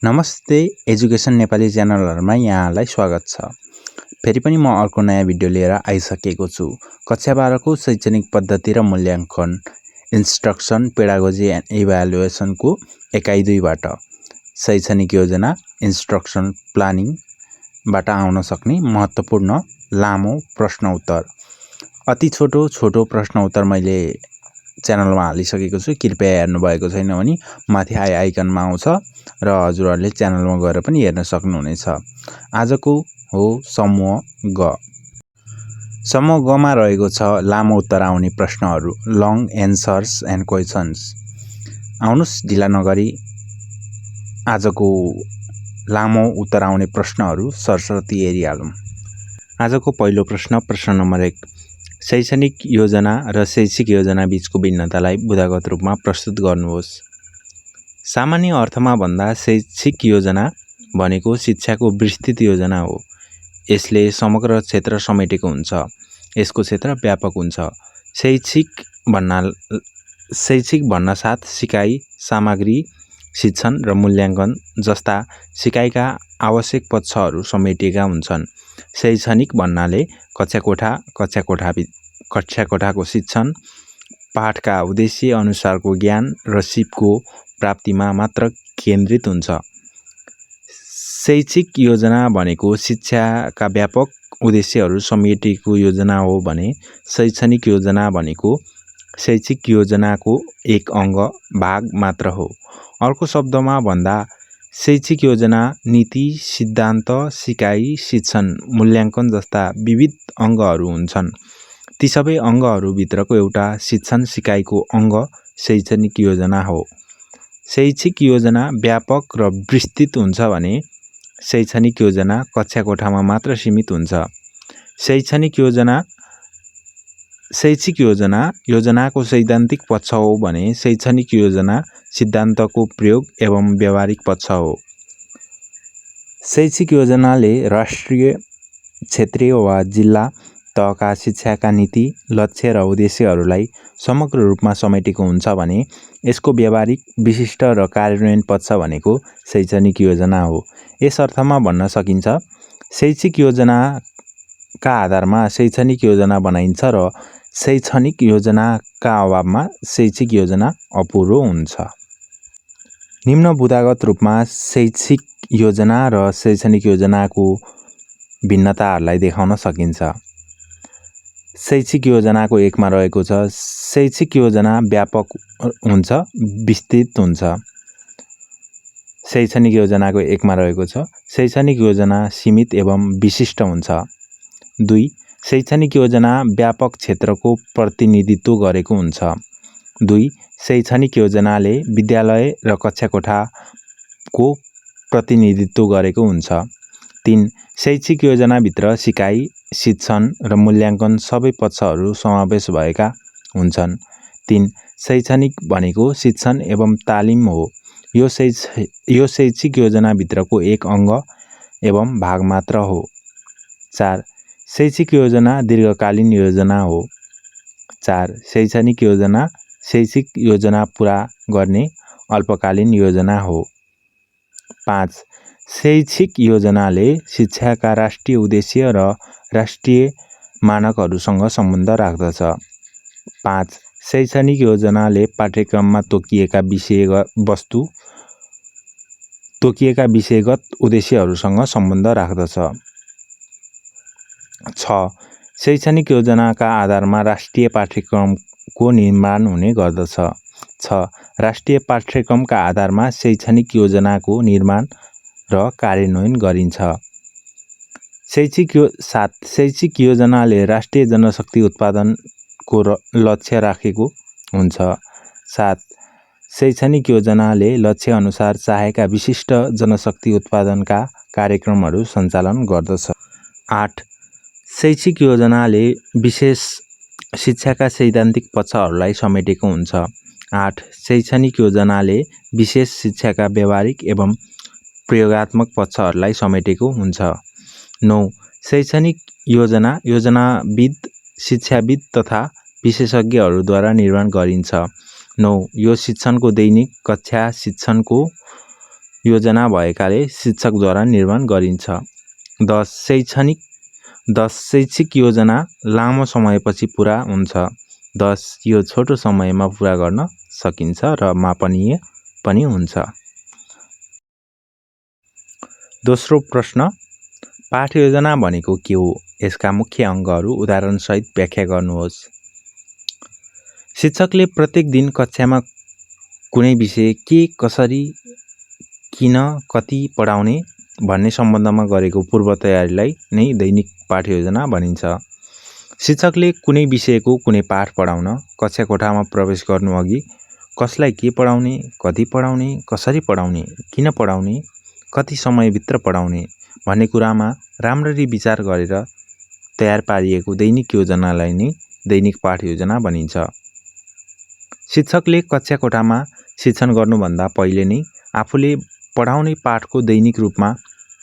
नमस्ते एजुकेसन नेपाली च्यानलहरुमा यहाँलाई स्वागत छ। फेरि पनि म अर्को नयाँ भिडियो लिएर आइसकेको छु। कक्षा 12 को शैक्षणिक पद्धति र मूल्याङ्कन इन्स्ट्रक्सन पेडागोजी एन्ड इभ्यालुएसन को एकाइ 2 बाट शैक्षणिक योजना इन्स्ट्रक्सन प्लानिङ बाट आउन सक्ने महत्त्वपूर्ण लामो प्रश्न उत्तर। अति छोटो प्रश्न उत्तर मैले च्यानलमा हालिसकेको छु। कृपया हेर्नु भएको छैन भने माथि आइकनमा आउँछ र हजुरहरुले च्यानलमा गएर पनि हेर्न सक्नुहुनेछ। आजको हो समूह ग। समूह ग मा रहेको छ लामो उत्तर आउने प्रश्नहरु, लङ एन्सर्स एन्ड क्वेशन्स। आउनुस् ढिला नगरी आजको लामो उत्तर आउने प्रश्नहरु सरसर्ती हेरिहालौं। आजको पहिलो प्रश्न नम्बर 1। शैक्षणिक योजना र शैक्षिक योजना बीचको भिन्नतालाई बुदागत रूपमा प्रस्तुत गर्नुहोस्। सामान्य अर्थमा भन्दा शैक्षिक योजना भनेको शिक्षाको विस्तृत योजना हो। यसले समग्र क्षेत्र समेटेको हुन्छ। यसको क्षेत्र व्यापक हुन्छ। शैक्षिक भन्न साथ सिकाइ, सामग्री, शिक्षण र मूल्याङ्कन जस्ता सिकाइका आवश्यक पक्षहरू समेटिएका हुन्छन्। शैक्षणिक भन्नाले कक्षा कोठाको शिक्षण, पाठका उद्देश्य अनुसारको ज्ञान र सिपको प्राप्तिमा मात्र केन्द्रित हुन्छ। शैक्षिक योजना भनेको शिक्षाका व्यापक उद्देश्यहरू समेटिएको योजना हो भने शैक्षणिक योजना भनेको शैक्षिक योजनाको एक अंग भाग मात्र हो। अर्को शब्दमा भन्दा शैक्षिक योजना नीति, सिद्धान्त, सिकाइ, शिक्षण, मूल्याङ्कन जस्ता विविध अंगहरू हुन्छन्। ती सबै अंगहरू भित्रको एउटा शिक्षण सिकाइको अंग शैक्षणिक योजना हो। शैक्षिक योजना व्यापक र विस्तृत हुन्छ भने शैक्षणिक योजना कक्षा कोठामा मात्र सीमित हुन्छ। शैक्षिक योजना योजनाको सैद्धान्तिक पक्ष हो भने शैक्षणिक योजना सिद्धान्तको प्रयोग एवं व्यावहारिक पक्ष हो। शैक्षिक योजनाले राष्ट्रिय, क्षेत्रीय वा जिल्ला तहका शिक्षाका नीति, लक्ष्य र उद्देश्यहरूलाई समग्र रूपमा समेटेको हुन्छ भने यसको व्यावहारिक, विशिष्ट र कार्यान्वयन पक्ष भनेको शैक्षणिक योजना हो। यस अर्थमा भन्न सकिन्छ शैक्षिक योजनाका आधारमा शैक्षणिक योजना बनाइन्छ र शैक्षणिक योजनाका अभावमा शैक्षिक योजना अपुरो हुन्छ। निम्न बुदागत रूपमा शैक्षिक योजना र शैक्षणिक योजनाको भिन्नताहरूलाई देखाउन सकिन्छ। शैक्षिक योजनाको 1 मा रहेको छ शैक्षिक योजना व्यापक हुन्छ, विस्तृत हुन्छ। शैक्षणिक योजनाको 1 मा रहेको छ शैक्षणिक योजना सीमित एवं विशिष्ट हुन्छ। 2. शैक्षणिक योजना व्यापक क्षेत्रको प्रतिनिधित्व गरेको हुन्छ। 2. शैक्षणिक योजनाले विद्यालय र कक्षा कोठाको प्रतिनिधित्व गरेको हुन्छ। 3. शैक्षिक योजनाभित्र सिकाइ, शिक्षण र मूल्याङ्कन सबै पक्षहरू समावेश भएका हुन्छन्। 3. शैक्षणिक भनेको शिक्षण एवं तालिम हो। यो शैक्षिक योजनाभित्रको एक अंग एवं भाग मात्र हो। 4. शैक्षिक योजना दीर्घकालीन योजना हो। 4. शैक्षणिक योजना पूरा गर्ने अल्पकालीन योजना हो। 5. शैक्षिक योजनाले शिक्षाका राष्ट्रिय उद्देश्य र राष्ट्रिय मानकहरूसँग सम्बन्ध राख्दछ। 5. शैक्षणिक योजनाले पाठ्यक्रममा तोकिएका विषयगत उद्देश्यहरूसँग सम्बन्ध राख्दछ। 6. शैक्षणिक योजनाका आधारमा राष्ट्रिय पाठ्यक्रमको निर्माण हुने गर्दछ। 6. राष्ट्रिय पाठ्यक्रमका आधारमा शैक्षणिक योजनाको निर्माण र कार्यान्वयन गरिन्छ। 7. शैक्षिक योजनाले राष्ट्रिय जनशक्ति उत्पादनको लक्ष्य राखेको हुन्छ। 7. शैक्षणिक योजनाले लक्ष्य अनुसार चाहेका विशिष्ट जनशक्ति उत्पादनका कार्यक्रमहरू सञ्चालन गर्दछ। 8. शैक्षिक योजनाले विशेष शिक्षाका सैद्धान्तिक पक्षहरूलाई समेटेको हुन्छ। 8. शैक्षणिक योजनाले विशेष शिक्षाका व्यावहारिक एवं प्रयोगात्मक पक्षहरूलाई समेटेको हुन्छ। 9. शैक्षणिक योजना योजनाविद, शिक्षाविद तथा विशेषज्ञहरूद्वारा निर्माण गरिन्छ। 9. यो शिक्षणको दैनिक कक्षा शिक्षणको योजना भएकाले शिक्षकद्वारा निर्माण गरिन्छ। 10 शैक्षिक योजना लामो समयपछि पूरा हुन्छ। 10 यो छोटो समयमा पूरा गर्न सकिन्छ र मापनीय पनि हुन्छ। दोस्रो प्रश्न, पाठ योजना भनेको के हो? यसका मुख्य अङ्गहरू उदाहरणसहित व्याख्या गर्नुहोस्। शिक्षकले प्रत्येक दिन कक्षामा कुनै विषय के, कसरी, किन, कति पढाउने भन्ने सम्बन्धमा गरेको पूर्व तयारीलाई नै दैनिक पाठ योजना भनिन्छ। शिक्षकले कुनै विषयको कुनै पाठ पढाउन कक्षा कोठामा प्रवेश गर्नुअघि कसलाई के पढाउने, कति पढाउने, कसरी पढाउने, किन पढाउने, कति समयभित्र पढाउने भन्ने कुरामा राम्ररी विचार गरेर तयार पारिएको दैनिक योजनालाई नै दैनिक पाठ योजना भनिन्छ। शिक्षकले कक्षा कोठामा शिक्षण गर्नुभन्दा पहिले नै आफूले पढाउने पाठको दैनिक रूपमा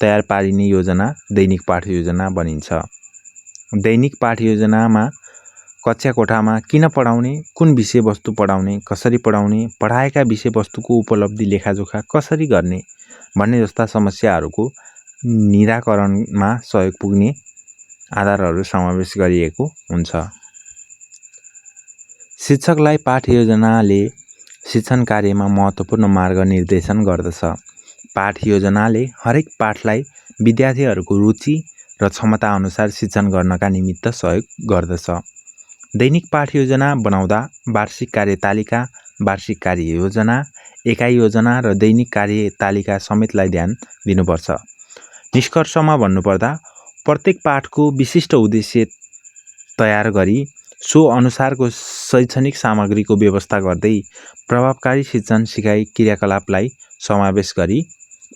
तयार पारिने योजना दैनिक पाठ योजना भनिन्छ। दैनिक पाठ योजनामा कक्षा कोठामा किन पढाउने, कुन विषयवस्तु पढाउने, कसरी पढाउने, पढाएका विषयवस्तुको उपलब्धि लेखाजोखा कसरी गर्ने भन्ने जस्ता समस्याहरूको निराकरणमा सहयोग पुग्ने आधारहरू समावेश गरिएको हुन्छ। शिक्षकलाई पाठ योजनाले शिक्षण कार्यमा महत्त्वपूर्ण मार्गनिर्देशन गर्दछ। पाठ योजनाले हरेक पाठलाई विद्यार्थीहरूको रुचि र क्षमता अनुसार शिक्षण गर्नका निमित्त सहयोग गर्दछ। दैनिक पाठ योजना बनाउँदा वार्षिक कार्यतालिका, वार्षिक कार्ययोजना, एकाइ योजना र दैनिक कार्यतालिका समेतलाई ध्यान दिनुपर्छ। निष्कर्षमा भन्नुपर्दा प्रत्येक पाठको विशिष्ट उद्देश्य तयार गरी सो अनुसारको शैक्षणिक सामग्रीको व्यवस्था गर्दै प्रभावकारी शिक्षण सिकाइ क्रियाकलापलाई समावेश गरी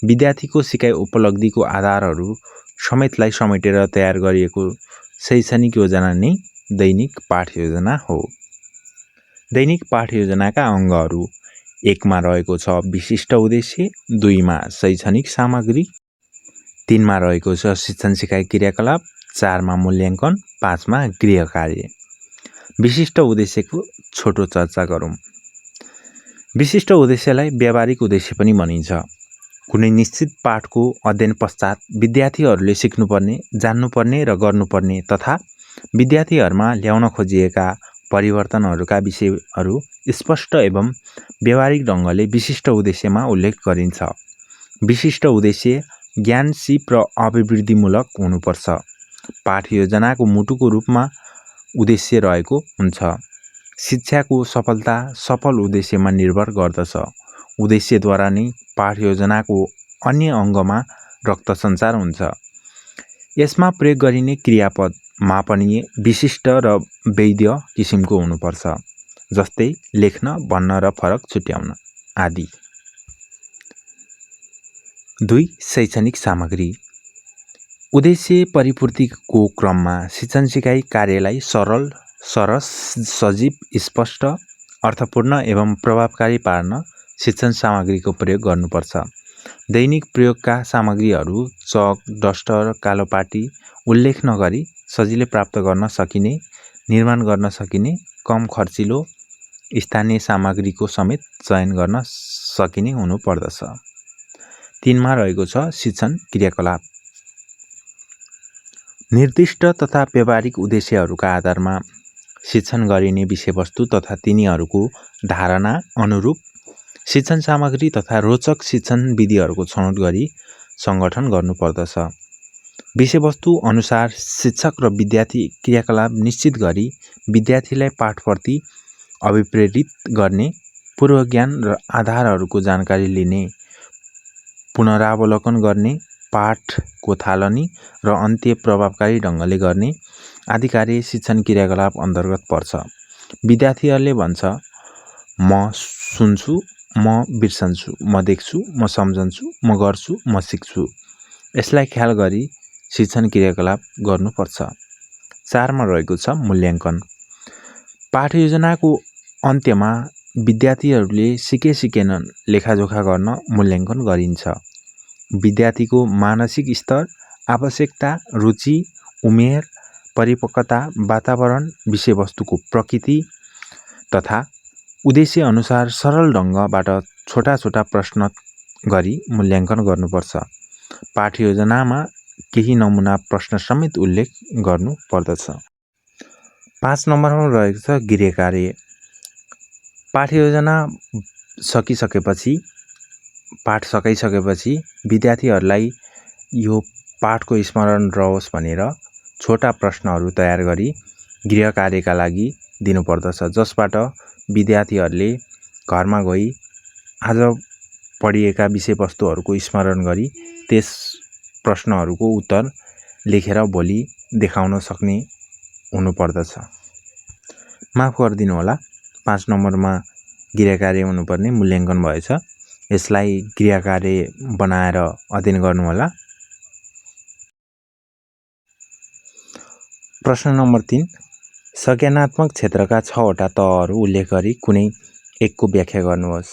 विद्यार्थीको सिकाइ उपलब्धिको आधारहरू समेतलाई समेटेर तयार गरिएको शैक्षणिक योजना नै दैनिक पाठ योजना हो। दैनिक पाठ योजनाका अङ्गहरू 1 मा रहेको छ विशिष्ट उद्देश्य, 2 मा शैक्षणिक सामग्री, 3 मा रहेको छ शिक्षण सिकाइ क्रियाकलाप, 4 मा मूल्याङ्कन, 5 मा गृह कार्य। विशिष्ट उद्देश्यको छोटो चर्चा गरौँ। विशिष्ट उद्देश्यलाई व्यावहारिक उद्देश्य पनि भनिन्छ। कुनै निश्चित पाठको अध्ययन पश्चात विद्यार्थीहरूले सिक्नुपर्ने, जान्नुपर्ने र गर्नुपर्ने तथा विद्यार्थीहरूमा ल्याउन खोजिएका परिवर्तनहरूका विषयहरू स्पष्ट एवं व्यावहारिक ढङ्गले विशिष्ट उद्देश्यमा उल्लेख गरिन्छ। विशिष्ट उद्देश्य ज्ञान, सिप र अभिवृद्धिमूलक हुनुपर्छ। पाठ योजनाको मुटुको रूपमा उद्देश्य रहेको हुन्छ। शिक्षाको सफलता सफल उद्देश्यमा निर्भर गर्दछ। उद्देश्यद्वारा नै पाठ योजनाको अन्य अङ्गमा रक्त सञ्चार हुन्छ। यसमा प्रयोग गरिने क्रियापद मापनीय, विशिष्ट र वैध किसिमको हुनुपर्छ, जस्तै लेख्न, भन्न र फरक छुट्याउन आदि। 2. शैक्षणिक सामग्री। उद्देश्य परिपूर्तिको क्रममा शिक्षण सिकाइ कार्यलाई सरल, सरस, सजीव, स्पष्ट, अर्थपूर्ण एवं प्रभावकारी पार्न शिक्षण सामग्रीको प्रयोग गर्नुपर्छ। दैनिक प्रयोगका सामग्रीहरू चक, डस्टर, कालो पाटी उल्लेख नगरी सजिलै प्राप्त गर्न सकिने, निर्माण गर्न सकिने, कम खर्चिलो स्थानीय सामग्रीको समेत चयन गर्न सकिने हुनुपर्दछ। 3 मा रहेको छ शिक्षण क्रियाकलाप। निर्दिष्ट तथा व्यावहारिक उद्देश्यहरूका आधारमा शिक्षण गरिने विषयवस्तु तथा तिनीहरूको धारणा अनुरूप शिक्षण सामग्री तथा रोचक शिक्षण विधिहरूको छनौट गरी सङ्गठन गर्नुपर्दछ। विषयवस्तु अनुसार शिक्षक र विद्यार्थी क्रियाकलाप निश्चित गरी विद्यार्थीलाई पाठप्रति अभिप्रेरित गर्ने, पूर्व ज्ञान र आधारहरूको जानकारी लिने, पुनरावलोकन गर्ने, पाठको थालनी र अन्त्य प्रभावकारी ढङ्गले गर्ने आदि कार्य शिक्षण क्रियाकलाप अन्तर्गत पर्छ। विद्यार्थीहरूले भन्छ, म सुन्छु, म बिर्सन्छु, म देख्छु, म सम्झन्छु, म गर्छु, म सिक्छु। यसलाई ख्याल गरी शिक्षण क्रियाकलाप गर्नुपर्छ। 4 मा रहेको छ मूल्याङ्कन। पाठ योजनाको अन्त्यमा विद्यार्थीहरूले सिके सिकेनन् लेखाजोखा गर्न मूल्याङ्कन गरिन्छ। विद्यार्थीको मानसिक स्तर, आवश्यकता, रुचि, उमेर, परिपक्वता, वातावरण, विषयवस्तुको प्रकृति तथा उद्देश्य अनुसार सरल ढङ्गबाट छोटा छोटा प्रश्न गरी मूल्याङ्कन गर्नुपर्छ। पाठ योजनामा केही नमुना प्रश्न समेत उल्लेख गर्नु पर्दछ। 5 नम्बरमा रहेको छ गृह कार्य। पाठ योजना पाठ सकाइसकेपछि विद्यार्थीहरूलाई यो पाठको स्मरण रहोस् भनेर छोटा प्रश्नहरू तयार गरी गृह कार्यका लागि दिनुपर्दछ, जसबाट विद्यार्थीहरूले घरमा गई आज पढिएका विषयवस्तुहरूको स्मरण गरी त्यस प्रश्नहरूको उत्तर लेखेर भोलि देखाउन सक्ने हुनुपर्दछ। माफ गरिदिनु होला, 5 नम्बरमा गृह कार्य हुनुपर्ने मूल्याङ्कन भएछ। यसलाई गृह कार्य बनाएर अध्ययन गर्नुहोला। प्रश्न नम्बर 3, संज्ञानात्मक क्षेत्रका 6वटा तहहरू उल्लेख गरी कुनै एकको व्याख्या गर्नुहोस्।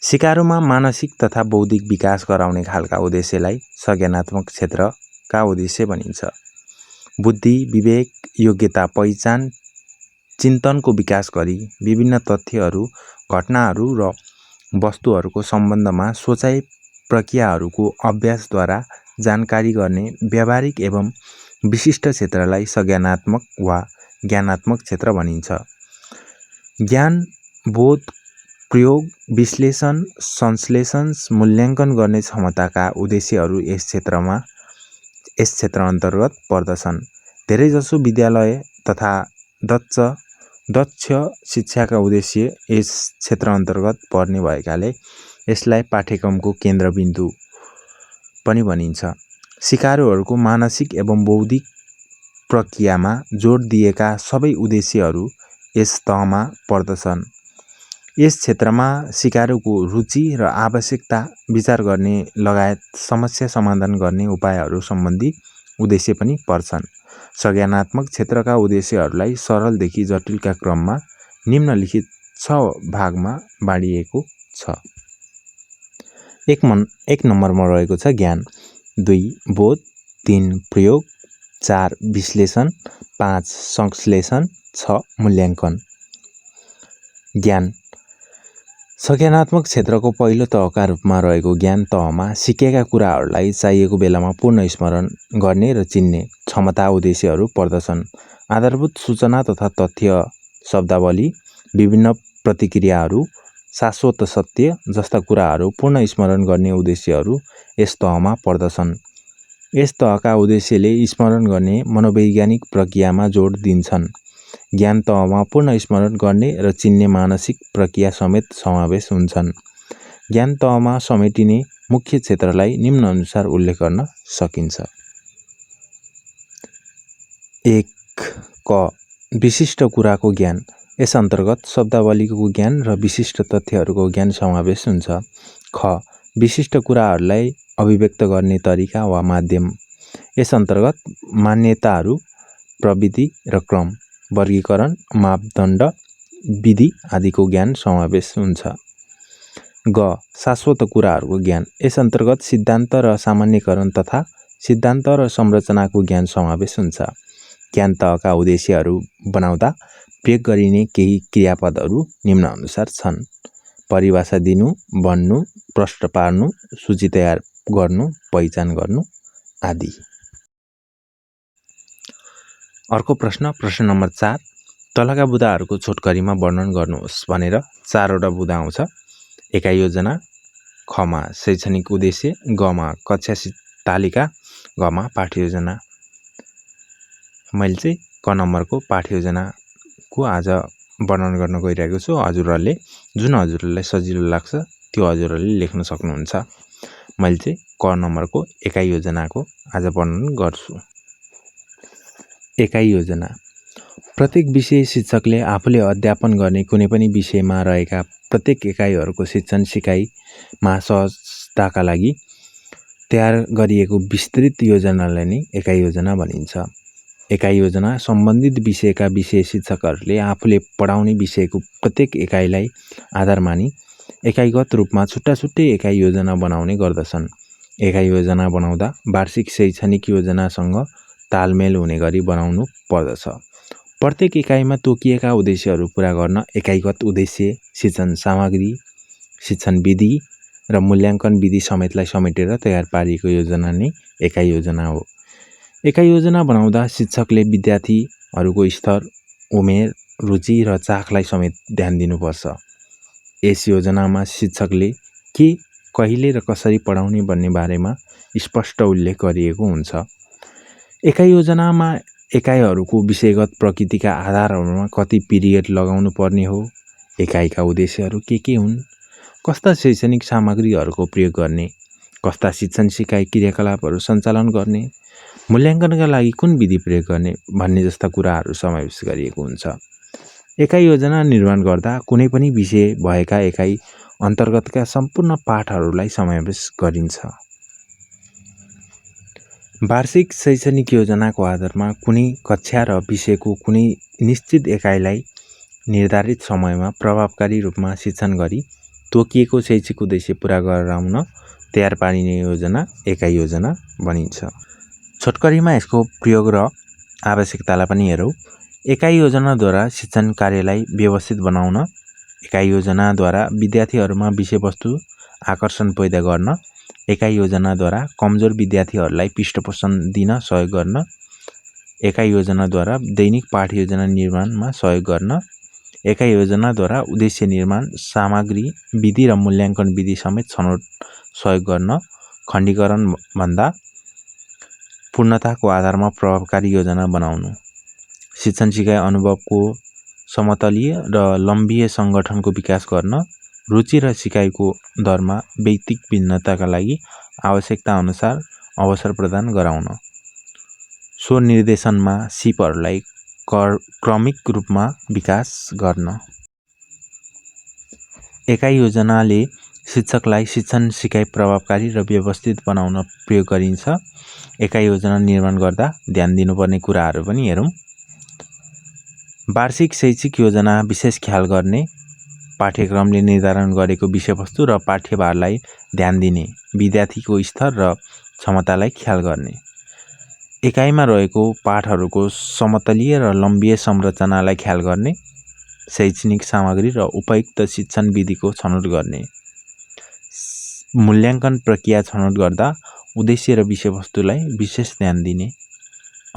सिकारुमा मानसिक तथा बौद्धिक विकास गराउने खालका उद्देश्यलाई संज्ञानात्मक क्षेत्रका उद्देश्य भनिन्छ। बुद्धि, विवेक, योग्यता, पहिचान, चिन्तनको विकास गरी विभिन्न तथ्यहरू, घटनाहरू र वस्तुहरूको सम्बन्धमा सोचाइ प्रक्रियाहरूको अभ्यासद्वारा जानकारी गर्ने व्यावहारिक एवं विशिष्ट क्षेत्रलाई संज्ञानात्मक वा ज्ञानात्मक क्षेत्र भनिन्छ। ज्ञान, बोध, प्रयोग, विश्लेषण, संश्लेषण, मूल्याङ्कन गर्ने क्षमताका उद्देश्यहरू यस क्षेत्र अन्तर्गत पर्दछन्। धेरैजसो विद्यालय तथा दक्ष शिक्षाका उद्देश्य यस क्षेत्र अन्तर्गत पर्ने भएकाले यसलाई पाठ्यक्रमको केन्द्रबिन्दु पनि भनिन्छ। सिकारुहरूको मानसिक एवं बौद्धिक प्रक्रियामा जोड दिएका सबै उद्देश्यहरू यस तहमा पर्दछन्। यस क्षेत्रमा सिकारुको रुचि र आवश्यकता विचार गर्ने लगायत समस्या समाधान गर्ने उपायहरू सम्बन्धी उद्देश्य पनि पर्छन्। संज्ञानात्मक क्षेत्रका उद्देश्यहरूलाई सरलदेखि जटिलका क्रममा निम्नलिखित 6 भागमा बाँडिएको छ। 1 नम्बरमा रहेको छ ज्ञान, 2 बोध, 3 प्रयोग, 4 विश्लेषण, 5 संश्लेषण, 6 मूल्याङ्कन। ज्ञान संज्ञानात्मक क्षेत्रको पहिलो तहका रूपमा रहेको ज्ञान तहमा सिकेका कुराहरूलाई चाहिएको बेलामा पुनः स्मरण गर्ने र चिन्ने क्षमता उद्देश्यहरू पर्दछन्। आधारभूत सूचना तथा तथ्य, शब्दावली, विभिन्न प्रतिक्रियाहरू, शाश्वत सत्य जस्ता कुराहरू पुनः स्मरण गर्ने उद्देश्यहरू यस तहमा पर्दछन्। यस तहका उद्देश्यले स्मरण गर्ने मनोवैज्ञानिक प्रक्रियामा जोड दिन्छन्। ज्ञान तहमा पुनः स्मरण गर्ने र चिन्ने मानसिक प्रक्रिया समेत समावेश हुन्छन्। ज्ञान तहमा समेटिने मुख्य क्षेत्रलाई निम्नानुसार उल्लेख गर्न सकिन्छ। 1 क विशिष्ट कुराको ज्ञान। यस अन्तर्गत शब्दावलीको ज्ञान र विशिष्ट तथ्यहरूको ज्ञान समावेश हुन्छ। ख विशिष्ट कुराहरूलाई अभिव्यक्त गर्ने तरिका वा माध्यम। यस अन्तर्गत मान्यताहरू, प्रविधि र क्रम, वर्गीकरण, मापदण्ड, विधि आदिको ज्ञान समावेश हुन्छ। ग शाश्वत कुराहरूको ज्ञान। यस अन्तर्गत सिद्धान्त र सामान्यकरण तथा सिद्धान्त र संरचनाको ज्ञान समावेश हुन्छ। ज्ञान तहका उद्देश्यहरू बनाउँदा प्रयोग गरिने केही क्रियापदहरू निम्नानुसार छन्: परिभाषा दिनु, भन्नु, प्रश्न पार्नु, सूची तयार गर्नु, पहिचान गर्नु आदि। अर्को प्रश्न नम्बर 4, तलका बुँदाहरूको छोटकरीमा वर्णन गर्नुहोस् भनेर 4वटा बुँदा आउँछ। एकाइ योजना, खमा शैक्षणिक उद्देश्य, गमा कक्षा तालिका, घमा पाठ योजना। मैले चाहिँ क नम्बरको पाठ योजनाको आज वर्णन गर्न गइरहेको छु। हजुरहरूले जुन हजुरहरूलाई सजिलो लाग्छ त्यो हजुरहरूले लेख्न सक्नुहुन्छ। मैले चाहिँ क नम्बरको एकाइ योजनाको आज वर्णन गर्छु। एकाइ योजना। प्रत्येक विषय शिक्षकले आफूले अध्यापन गर्ने कुनै पनि विषयमा रहेका प्रत्येक एकाइहरूको शिक्षण सिकाइमा सहजताका लागि तयार गरिएको विस्तृत योजनालाई नै एकाइ योजना भनिन्छ। एकाइ योजना सम्बन्धित विषयका विषय शिक्षकहरूले आफूले पढाउने विषयको प्रत्येक एकाइलाई आधार मानी एकाइगत रूपमा छुट्टा छुट्टै एकाइ योजना बनाउने गर्दछन्। एकाइ योजना बनाउँदा वार्षिक शैक्षणिक योजनासँग तालमेल हुने गरी बनाउनु पर्दछ। प्रत्येक एकाइमा तोकिएका उद्देश्यहरू पूरा गर्न एकाइगत उद्देश्य, शिक्षण सामग्री, शिक्षण विधि, र मूल्याङ्कन विधि समेतलाई समेटेर तयार पारिएको योजना नै एकाइ योजना हो। एकाइ योजना बनाउँदा शिक्षकले विद्यार्थीहरूको स्तर, उमेर, रुचि र चाखलाई समेत ध्यान दिनुपर्छ। यस योजनामा शिक्षकले के, कहिले र कसरी पढाउने भन्ने बारेमा स्पष्ट उल्लेख गरिएको हुन्छ। एकाइ योजनामा एकाइहरूको विषयगत प्रकृतिका आधारहरूमा कति पिरियड लगाउनु पर्ने हो, एकाइका उद्देश्यहरू के हुन्, कस्ता शैक्षणिक सामग्रीहरूको प्रयोग गर्ने, कस्ता शिक्षण सिकाइ क्रियाकलापहरू सञ्चालन गर्ने, मूल्याङ्कनका लागि कुन विधि प्रयोग गर्ने भन्ने जस्ता कुराहरू समावेश गरिएको हुन्छ। एकाइ योजना निर्माण गर्दा कुनै पनि विषय भएका एकाइ अन्तर्गतका सम्पूर्ण पाठहरूलाई समावेश गरिन्छ। वार्षिक शैक्षणिक योजनाको आधारमा कुनै कक्षा र विषयको कुनै निश्चित एकाइलाई निर्धारित समयमा प्रभावकारी रूपमा शिक्षण गरी तोकिएको शैक्षिक उद्देश्य पूरा गराउन तयार पारिने योजना एकाइ योजना भनिन्छ। छोटकरीमा यसको प्रयोग र आवश्यकतालाई पनि हेरौँ। एकाइ योजनाद्वारा शिक्षण कार्यलाई व्यवस्थित बनाउन, एकाइ योजनाद्वारा विद्यार्थीहरूमा विषयवस्तु आकर्षण पैदा गर्न, एकाइ योजनाद्वारा कमजोर विद्यार्थीहरूलाई पृष्ठपोषण दिन सहयोग गर्न, एकाइ योजनाद्वारा दैनिक पाठ योजना निर्माणमा सहयोग गर्न, एकाइ योजनाद्वारा उद्देश्य निर्माण, सामग्री, विधि र मूल्याङ्कन विधि समेत छनौट सहयोग गर्न, खण्डीकरण भन्दा पूर्णताको आधारमा प्रभावकारी योजना बनाउनु, शिक्षण सिकाइ अनुभवको समतलीय र लम्बिय सङ्गठनको विकास गर्न, रुचि र सिकाइको दरमा व्यक्तिक भिन्नताका लागि आवश्यकता अनुसार अवसर प्रदान गराउन, स्वनिर्देशनमा सिपहरूलाई क्रमिक रूपमा विकास गर्न। एकाइ योजनाले शिक्षकलाई शिक्षण सिकाइ प्रभावकारी र व्यवस्थित बनाउन प्रयोग गरिन्छ। एकाइ योजना निर्माण गर्दा ध्यान दिनुपर्ने कुराहरू पनि हेरौँ। वार्षिक शैक्षिक योजना विशेष ख्याल गर्ने, पाठ्यक्रमले निर्धारण गरेको विषयवस्तु र पाठ्यभारलाई ध्यान दिने, विद्यार्थीको स्तर र क्षमतालाई ख्याल गर्ने, एकाइमा रहेको पाठहरूको समतलीय र लम्बिय संरचनालाई ख्याल गर्ने, शैक्षणिक सामग्री र उपयुक्त शिक्षण विधिको छनौट गर्ने, मूल्याङ्कन प्रक्रिया छनौट गर्दा उद्देश्य र विषयवस्तुलाई विशेष ध्यान दिने,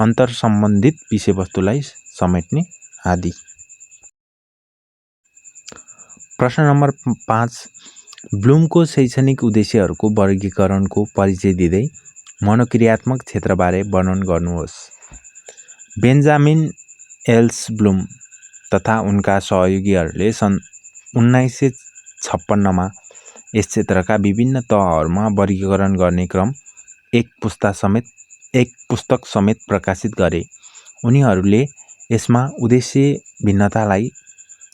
अन्तर सम्बन्धित विषयवस्तुलाई समेट्ने आदि। प्रश्न नम्बर 5, ब्लुमको शैक्षणिक उद्देश्यहरूको वर्गीकरणको परिचय दिँदै मनोक्रियात्मक क्षेत्रबारे वर्णन गर्नुहोस्। बेन्जामिन एल्स ब्लुम तथा उनका सहयोगीहरूले सन् 1956मा यस क्षेत्रका विभिन्न तहहरूमा वर्गीकरण गर्ने क्रम एक पुस्तक समेत प्रकाशित गरे। उनीहरूले यसमा उद्देश्य भिन्नतालाई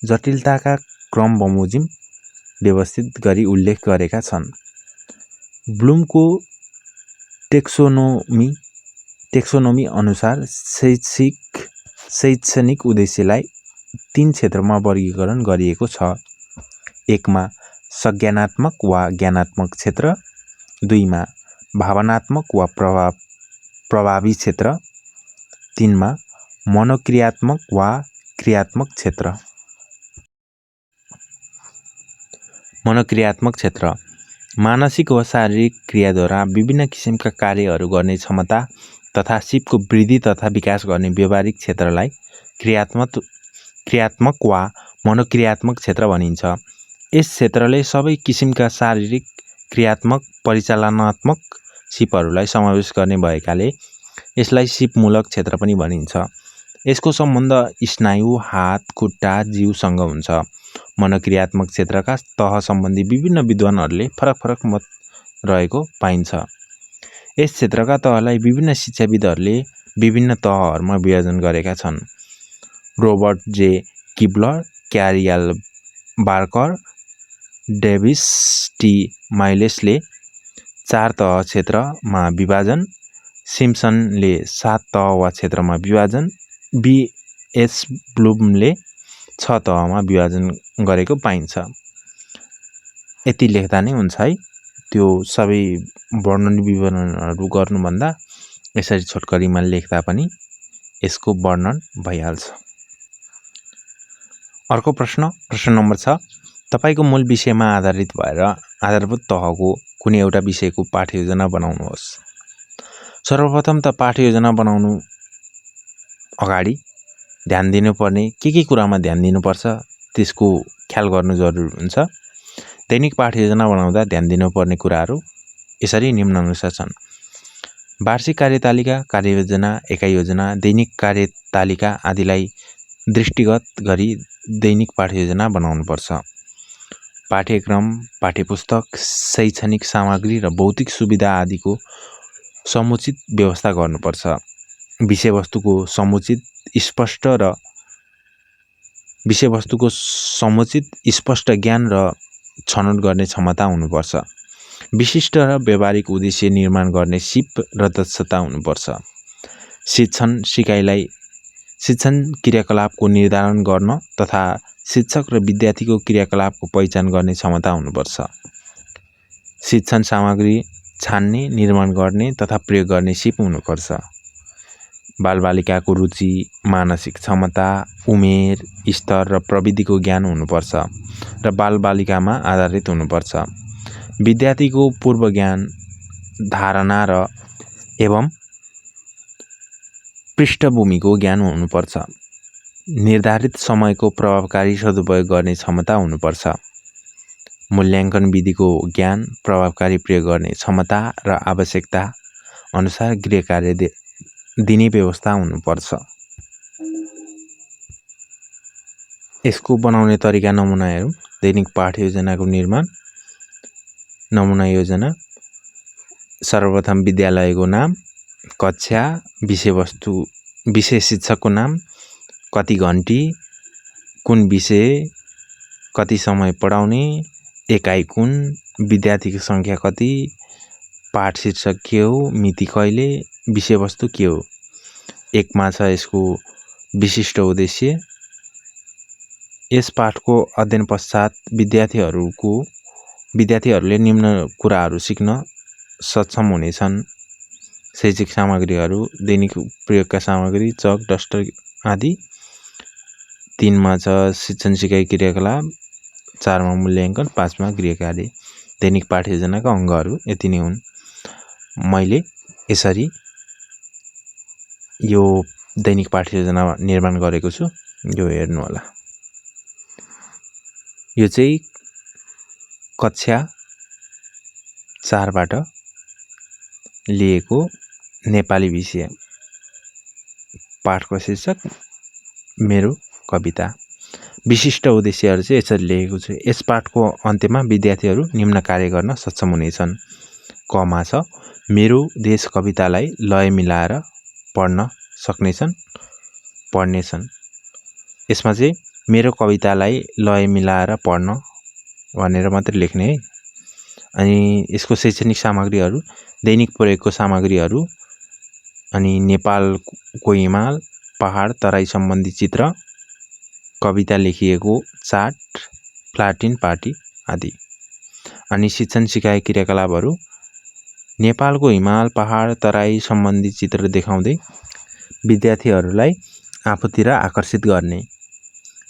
जटिलताका क्रम बमोजिम व्यवस्थित गरी उल्लेख गरेका छन्। ब्लुमको टेक्सोनोमी अनुसार शैक्षणिक उद्देश्यलाई 3 क्षेत्रमा वर्गीकरण गरिएको छ। 1 मा संज्ञानात्मक वा ज्ञानात्मक क्षेत्र, 2 मा भावनात्मक वा प्रभावी क्षेत्र, 3 मा मनोक्रियात्मक वा क्रियात्मक क्षेत्र। मनोक्रियात्मक क्षेत्र मानसिक वा शारीरिक क्रियाद्वारा विभिन्न किसिमका कार्यहरू गर्ने क्षमता तथा सिपको वृद्धि तथा विकास गर्ने व्यवहारिक क्षेत्रलाई क्रियात्मक वा मनोक्रियात्मक क्षेत्र भनिन्छ। यस क्षेत्रले सबै किसिमका शारीरिक, क्रियात्मक, परिचालनात्मक सिपहरूलाई समावेश गर्ने भएकाले यसलाई सिपमूलक क्षेत्र पनि भनिन्छ। यसको सम्बन्ध स्नायु, हात, खुट्टा, जिउसँग हुन्छ। मनोक्रियात्मक क्षेत्रका तह सम्बन्धी विभिन्न विद्वानहरूले फरक मत रहेको पाइन्छ। यस क्षेत्रका तहलाई विभिन्न शिक्षाविदहरूले विभिन्न तहहरूमा विभाजन गरेका छन्। रोबर्ट जे किबलर, क्यारी एल बार्कर, डेभिस टी माइलेसले 4 तह क्षेत्रमा विभाजन, सिम्पसनले 7 तह वा क्षेत्रमा विभाजन, बी.एस. ब्लुमले 6 तहमा विभाजन गरेको पाइन्छ। यति लेख्दा नै हुन्छ है। त्यो सबै वर्णन विवरणहरू गर्नुभन्दा यसरी छोटकरीमा लेख्दा पनि यसको वर्णन भइहाल्छ। अर्को प्रश्न नम्बर 6, तपाईको मूल विषयमा आधारित भएर आधारभूत तहको कुनै एउटा विषयको पाठ्ययोजना बनाउनुहोस्। सर्वप्रथम त पाठ्ययोजना बनाउनु अगाडि ध्यान दिनुपर्ने के कुरामा ध्यान दिनुपर्छ त्यसको ख्याल गर्नु जरुरी हुन्छ। दैनिक पाठ्ययोजना बनाउँदा ध्यान दिनुपर्ने कुराहरू यसरी निम्नानुसार छन्। वार्षिक कार्यतालिका, कार्ययोजना, एकाइ योजना, दैनिक कार्यतालिका आदिलाई दृष्टिगत गरी दैनिक पाठ्ययोजना बनाउनुपर्छ। पाठ्यक्रम, पाठ्यपुस्तक, शैक्षणिक सामग्री र भौतिक सुविधा आदिको समुचित व्यवस्था गर्नुपर्छ। विषयवस्तुको समुचित स्पष्ट ज्ञान र छनौट गर्ने क्षमता हुनुपर्छ। विशिष्ट र व्यावहारिक उद्देश्य निर्माण गर्ने सिप र दक्षता हुनुपर्छ। शिक्षण क्रियाकलापको निर्धारण गर्न तथा शिक्षक र विद्यार्थीको क्रियाकलापको पहिचान गर्ने क्षमता हुनुपर्छ। शिक्षण सामग्री छान्ने, निर्माण गर्ने तथा प्रयोग गर्ने सिप हुनुपर्छ। बालबालिकाको रुचि, मानसिक क्षमता, उमेर, स्तर र प्रविधिको ज्ञान हुनुपर्छ र बालबालिकामा आधारित हुनुपर्छ। विद्यार्थीको पूर्व ज्ञान, धारणा एवं पृष्ठभूमिको ज्ञान हुनुपर्छ। निर्धारित समयको प्रभावकारी सदुपयोग गर्ने क्षमता हुनुपर्छ। मूल्याङ्कन विधिको ज्ञान, प्रभावकारी प्रयोग गर्ने क्षमता र आवश्यकता अनुसार गृह कार्य दिने व्यवस्था हुनुपर्छ। यसको बनाउने तरिका नमुनाहरू। दैनिक पाठ्ययोजनाको निर्माण। नमुना योजना। सर्वप्रथम विद्यालयको नाम, कक्षा, विषय शिक्षकको नाम, कति घण्टी, कुन विषय, कति समय पढाउने, एकाइ कुन, विद्यार्थीको सङ्ख्या कति, पाठ शीर्षक के हो, मिति कहिले, विषयवस्तु के हो। एकमा छ यसको विशिष्ट उद्देश्य। यस पाठको अध्ययन पश्चात विद्यार्थीहरूले निम्न कुराहरू सिक्न सक्षम हुनेछन्। शैक्षिक सामग्रीहरू, दैनिक प्रयोगका सामग्री, चक, डस्टर आदि। 3मा छ शिक्षण सिकाइ क्रियाकलाप, 4मा मूल्याङ्कन, 5मा गृह कार्य। दैनिक पाठ्ययोजनाका अङ्गहरू यति नै हुन्। मैले यसरी यो दैनिक पाठ्ययोजना निर्माण गरेको छु। यो हेर्नु होला। यो चाहिँ कक्षा 4बाट लिएको नेपाली विषय। पाठको शीर्षक मेरो कविता। विशिष्ट उद्देश्यहरू चाहिँ यसरी लेखेको छु। यस पाठको अन्त्यमा विद्यार्थीहरू निम्न कार्य गर्न सक्षम हुनेछन्। कमा छ मेरो देश कवितालाई लय मिलाएर पढ्नेछन्। यसमा चाहिँ मेरो कवितालाई लय मिलाएर पढ्न भनेर मात्रै लेख्ने है। अनि यसको शैक्षणिक सामग्रीहरू, दैनिक प्रयोगको सामग्रीहरू, अनि नेपालको हिमाल, पहाड, तराई सम्बन्धी चित्र, कविता लेखिएको चार्ट, फ्ल्याटिन पार्टी आदि। अनि शिक्षण सिकाइ क्रियाकलापहरू, नेपालको हिमाल, पहाड, तराई सम्बन्धी चित्र देखाउँदै विद्यार्थीहरूलाई आफूतिर आकर्षित गर्ने।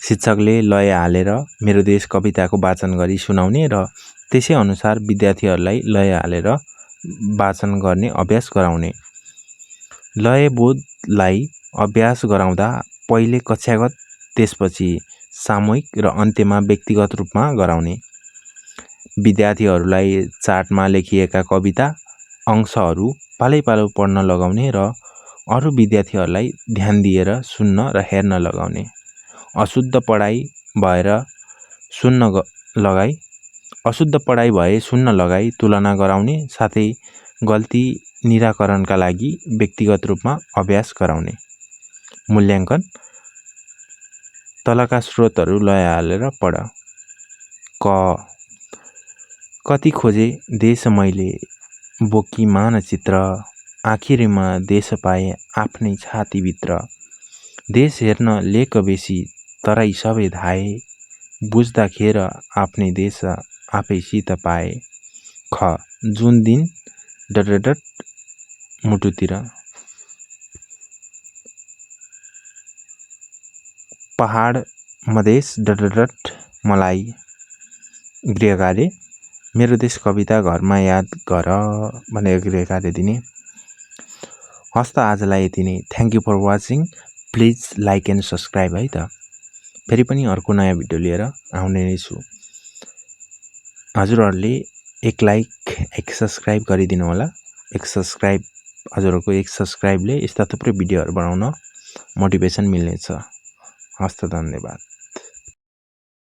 शिक्षकले लय हालेर मेरो देश कविताको वाचन गरी सुनाउने र त्यसै अनुसार विद्यार्थीहरूलाई लय हालेर वाचन गर्ने अभ्यास गराउने। लयबोधलाई अभ्यास गराउँदा पहिले कक्षागत, त्यसपछि सामूहिक र अन्त्यमा व्यक्तिगत रूपमा गराउने। विद्यार्थीहरूलाई चार्टमा लेखिएका कविता अंशहरू पालैपालो पढ्न लगाउने र अरू विद्यार्थीहरूलाई ध्यान दिएर सुन्न र हेर्न लगाउने। अशुद्ध पढाइ भए सुन्न लगाई तुलना गराउने साथै गल्ती निराकरणका लागि व्यक्तिगत रूपमा अभ्यास गराउने। मूल्याङ्कन। तलका स्रोतहरू लय हालेर पढ। कति खोजे देश मैले, बोकी मानचित्र, आखिरमा देश पाए आफ्नै छातीभित्र। देश हेर्न लेक बेसी, तराई सबै धाए, बुझ्दाखेर आफ्नै देश आफैसित पाए। ख जुन दिन मुटुतिर। पहाड मधेस मलाई। गृह कार्य मेरो देश कविता घरमा याद गर भनेर गृह कार्य दिने। हस्त आजलाई यति नै। Thank you for watching. Please like and subscribe है त। फेरि पनि अर्को नयाँ भिडियो लिएर आउने नै छु। हजुरहरूले एक लाइक एक सब्सक्राइब गरिदिनु होला। हजुरहरूको एक सब्सक्राइबले यस्ता थुप्रै भिडियोहरू बनाउन मोटिभेसन मिल्नेछ। हस्त धन्यवाद।